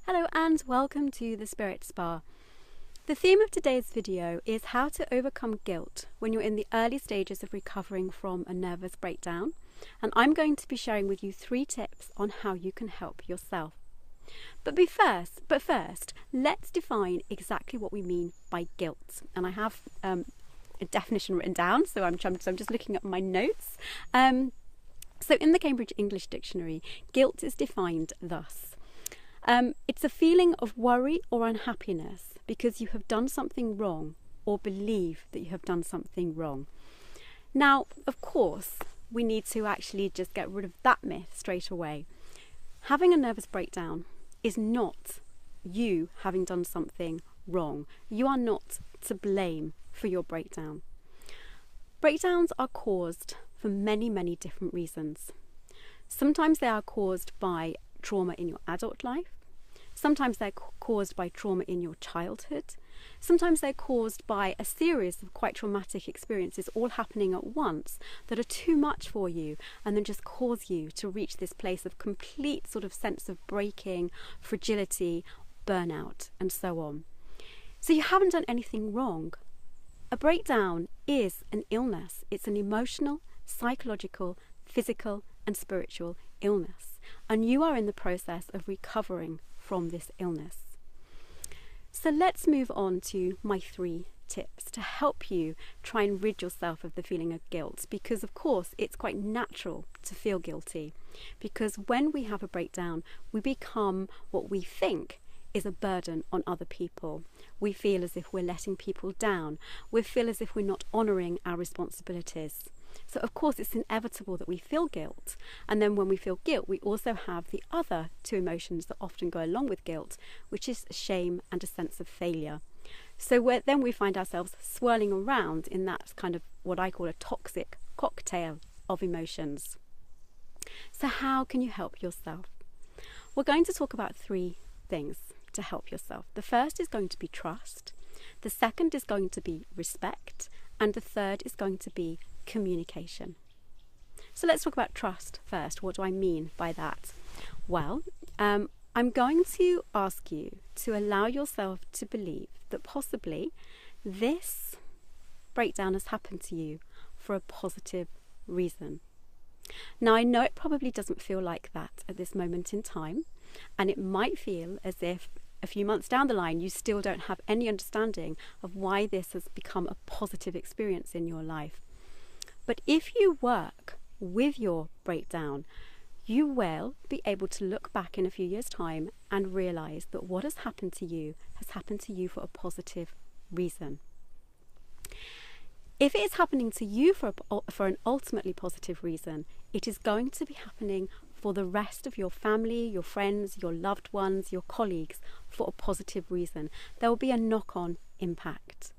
Hello and welcome to the Spirit Spa. The theme of today's video is how to overcome guilt when you're in the early stages of recovering from a nervous breakdown, and I'm going to be sharing with you 3 tips on how you can help yourself. But first, let's define exactly what we mean by guilt. And I have a definition written down, so I'm just looking at my notes. So in the Cambridge English Dictionary, guilt is defined thus. It's a feeling of worry or unhappiness because you have done something wrong or believe that you have done something wrong. Now, of course, we need to actually just get rid of that myth straight away. Having a nervous breakdown is not you having done something wrong. You are not to blame for your breakdown. Breakdowns are caused for many, many different reasons. Sometimes they are caused by trauma in your adult life. Sometimes they're caused by trauma in your childhood. Sometimes they're caused by a series of quite traumatic experiences all happening at once that are too much for you and then just cause you to reach this place of complete sort of sense of breaking, fragility, burnout, and so on. So you haven't done anything wrong. A breakdown is an illness. It's an emotional, psychological, physical, and spiritual illness. And you are in the process of recovering from this illness. So let's move on to my 3 tips to help you try and rid yourself of the feeling of guilt, because of course it's quite natural to feel guilty, because when we have a breakdown we become what we think is a burden on other people. We feel as if we're letting people down. We feel as if we're not honouring our responsibilities. So of course it's inevitable that we feel guilt, and then when we feel guilt we also have the other 2 emotions that often go along with guilt, which is shame and a sense of failure. So then we find ourselves swirling around in that kind of what I call a toxic cocktail of emotions. So how can you help yourself? We're going to talk about 3 things to help yourself. The first is going to be trust, the second is going to be respect, and the third is going to be communication. So let's talk about trust first. What do I mean by that? Well, I'm going to ask you to allow yourself to believe that possibly this breakdown has happened to you for a positive reason. Now, I know it probably doesn't feel like that at this moment in time, and it might feel as if a few months down the line you still don't have any understanding of why this has become a positive experience in your life. But if you work with your breakdown, you will be able to look back in a few years' time and realise that what has happened to you has happened to you for a positive reason. If it is happening to you for an ultimately positive reason, it is going to be happening for the rest of your family, your friends, your loved ones, your colleagues for a positive reason. There will be a knock-on impact.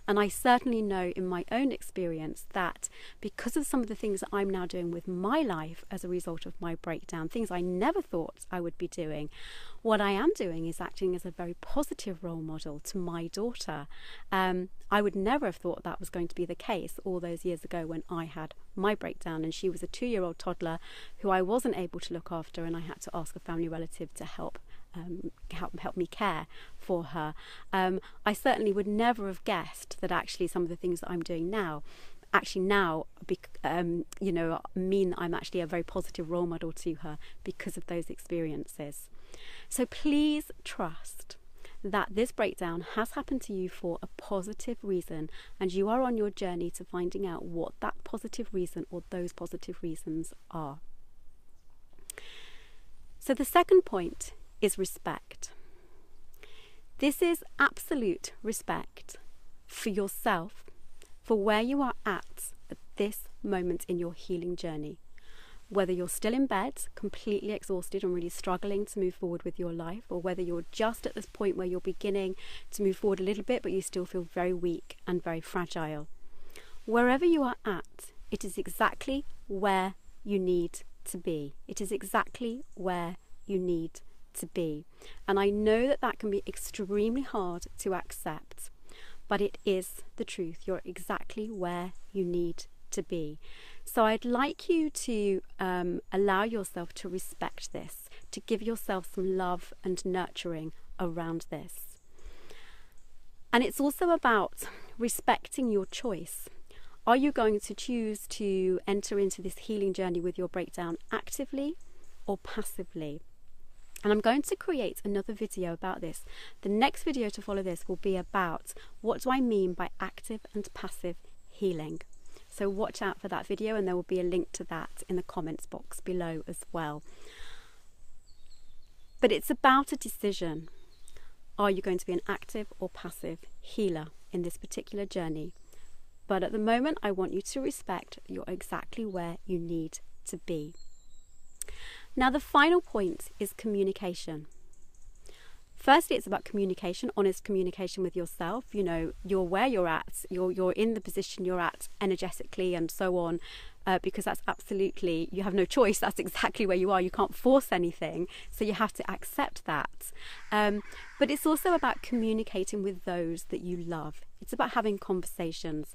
And I certainly know in my own experience that because of some of the things that I'm now doing with my life as a result of my breakdown, things I never thought I would be doing, what I am doing is acting as a very positive role model to my daughter. I would never have thought that was going to be the case all those years ago when I had my breakdown, and she was a 2-year-old toddler who I wasn't able to look after, and I had to ask a family relative to help me care for her. I certainly would never have guessed that actually some of the things that I'm doing now mean I'm actually a very positive role model to her because of those experiences. So please trust that this breakdown has happened to you for a positive reason, and you are on your journey to finding out what that positive reason or those positive reasons are. So the second point is respect. This is absolute respect for yourself, for where you are at this moment in your healing journey. Whether you're still in bed, completely exhausted and really struggling to move forward with your life, or whether you're just at this point where you're beginning to move forward a little bit but you still feel very weak and very fragile. Wherever you are at, it is exactly where you need to be. It is exactly where you need to be. And I know that that can be extremely hard to accept, but it is the truth. You're exactly where you need to be. So I'd like you to allow yourself to respect this, to give yourself some love and nurturing around this. And it's also about respecting your choice. Are you going to choose to enter into this healing journey with your breakdown actively or passively? And I'm going to create another video about this. The next video to follow this will be about what do I mean by active and passive healing. So watch out for that video, and there will be a link to that in the comments box below as well. But it's about a decision. Are you going to be an active or passive healer in this particular journey? But at the moment, I want you to respect that you're exactly where you need to be. Now, the final point is communication. Firstly, it's about communication, honest communication with yourself. You know, you're where you're at, you're in the position you're at energetically and so on, because that's absolutely, you have no choice. That's exactly where you are. You can't force anything, so you have to accept that. But it's also about communicating with those that you love. It's about having conversations.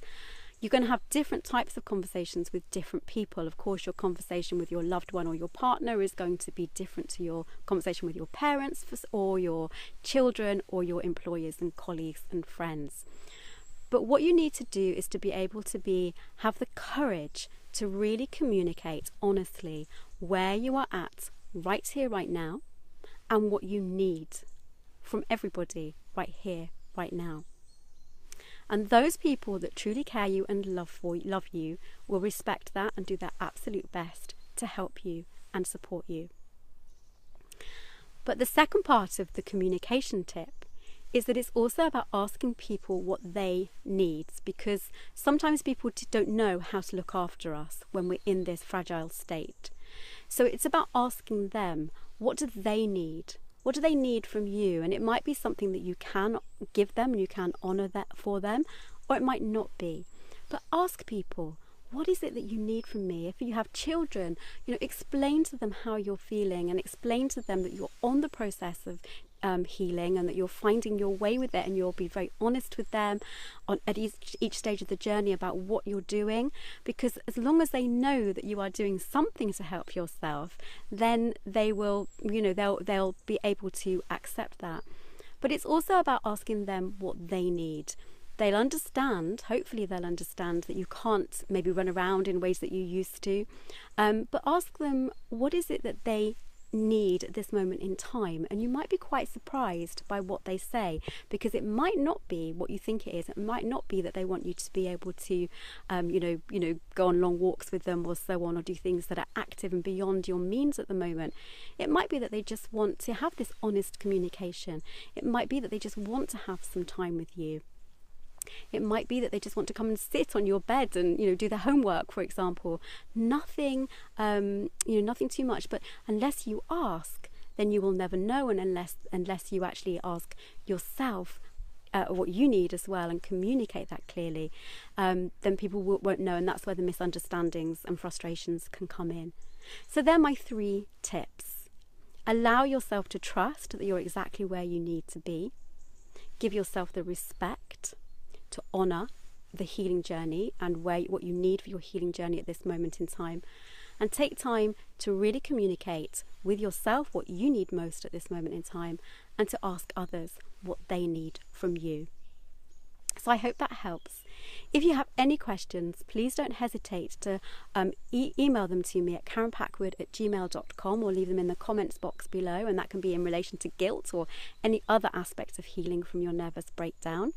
You're going to have different types of conversations with different people. Of course, your conversation with your loved one or your partner is going to be different to your conversation with your parents or your children or your employers and colleagues and friends. But what you need to do is to be able to have the courage to really communicate honestly where you are at right here, right now, and what you need from everybody right here, right now. And those people that truly care you and love you will respect that and do their absolute best to help you and support you. But the second part of the communication tip is that it's also about asking people what they need, because sometimes people don't know how to look after us when we're in this fragile state. So it's about asking them, what do they need? What do they need from you? And it might be something that you can give them and you can honour that for them, or it might not be. But ask people, what is it that you need from me? If you have children, explain to them how you're feeling and explain to them that you're on the process of healing and that you're finding your way with it, and you'll be very honest with them at each stage of the journey about what you're doing, because as long as they know that you are doing something to help yourself, then they will, they'll be able to accept that. But it's also about asking them what they need. They'll understand, hopefully they'll understand that you can't maybe run around in ways that you used to, but ask them, what is it that they need at this moment in time? And you might be quite surprised by what they say, because it might not be what you think it is. It might not be that they want you to be able to go on long walks with them or so on, or do things that are active and beyond your means at the moment. It might be that they just want to have this honest communication. It might be that they just want to have some time with you. It might be that they just want to come and sit on your bed and do their homework, for example. Nothing nothing too much. But unless you ask, then you will never know. And unless you actually ask yourself what you need as well and communicate that clearly, then people won't know, and that's where the misunderstandings and frustrations can come in. So they're my 3 tips. Allow yourself to trust that you're exactly where you need to be. Give yourself the respect to honour the healing journey and what you need for your healing journey at this moment in time, and take time to really communicate with yourself what you need most at this moment in time, and to ask others what they need from you. So I hope that helps. If you have any questions, please don't hesitate to email them to me at karenpackwood@gmail.com, or leave them in the comments box below, and that can be in relation to guilt or any other aspects of healing from your nervous breakdown.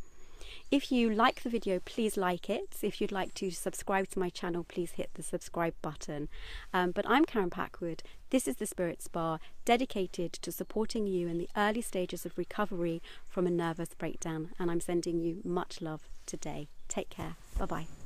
If you like the video, please like it. If you'd like to subscribe to my channel, please hit the subscribe button. But I'm Karen Packwood. This is the Spirit Spa, dedicated to supporting you in the early stages of recovery from a nervous breakdown. And I'm sending you much love today. Take care. Bye-bye.